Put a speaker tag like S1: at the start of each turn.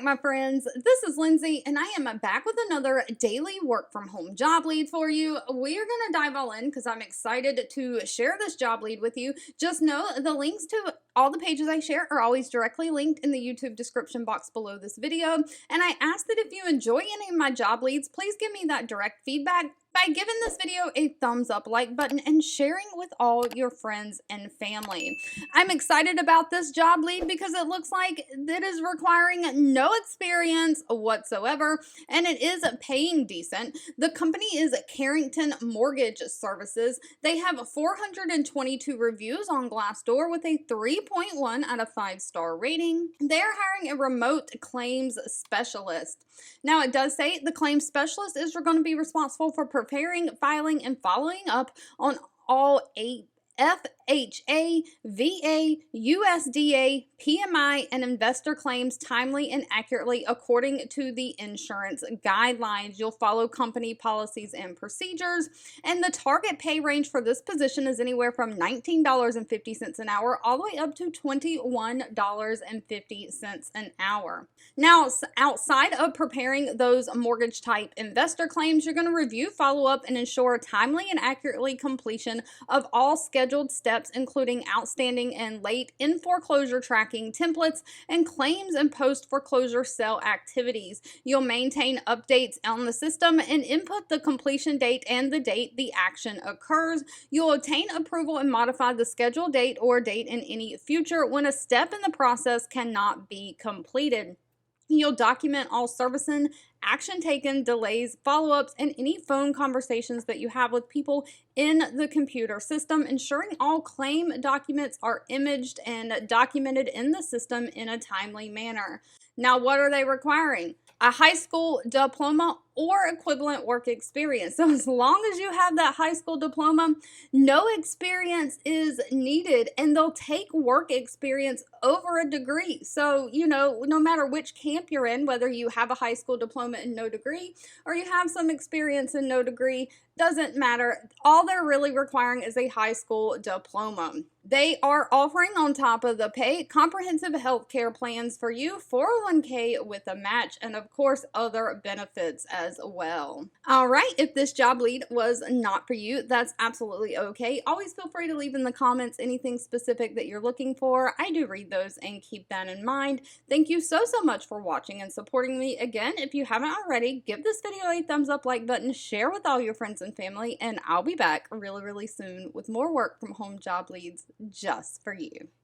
S1: my friends. This is Lindsay, and I am back with another daily work from home job lead for you. We are going to dive all in because I'm excited to share this job lead with you. Just know the links to all the pages I share are always directly linked in the YouTube description box below this video. And I ask that if you enjoy any of my job leads, please give me that direct feedback by giving this video a thumbs up like button and sharing with all your friends and family. I'm excited about this job lead because it looks like it is requiring no experience whatsoever, and it is paying decent. The company is Carrington Mortgage Services. They have 422 reviews on Glassdoor with a 3.1 out of 5-star rating. They are hiring a remote claims specialist. Now, it does say the claims specialist is going to be responsible for preparing, filing, and following up on all 8 FHA, VA, USDA, PMI, and investor claims timely and accurately according to the insurance guidelines. You'll follow company policies and procedures, and the target pay range for this position is anywhere from $19.50 an hour all the way up to $21.50 an hour. Now, outside of preparing those mortgage type investor claims, you're going to review, follow up, and ensure timely and accurately completion of all scheduled steps, including outstanding and late in foreclosure tracking templates and claims and post foreclosure sale activities. You'll maintain updates on the system and input the completion date and the date the action occurs. You'll obtain approval and modify the scheduled date or date in any future when a step in the process cannot be completed. You'll document all servicing, action taken, delays, follow-ups, and any phone conversations that you have with people in the computer system, ensuring all claim documents are imaged and documented in the system in a timely manner. Now, what are they requiring? A high school diploma or equivalent work experience. So as long as you have that high school diploma, no experience is needed, and they'll take work experience over a degree. So, no matter which camp you're in, whether you have a high school diploma and no degree, or you have some experience and no degree, doesn't matter. All they're really requiring is a high school diploma. They are offering, on top of the pay, comprehensive health care plans for you, 401k with a match, and of course other benefits as well. All right, if this job lead was not for you, that's absolutely okay. Always feel free to leave in the comments anything specific that you're looking for. I do read those and keep that in mind. Thank you so much for watching and supporting me. Again, if you haven't already, give this video a thumbs up like button, share with all your friends and family, and I'll be back really soon with more work from home job leads just for you.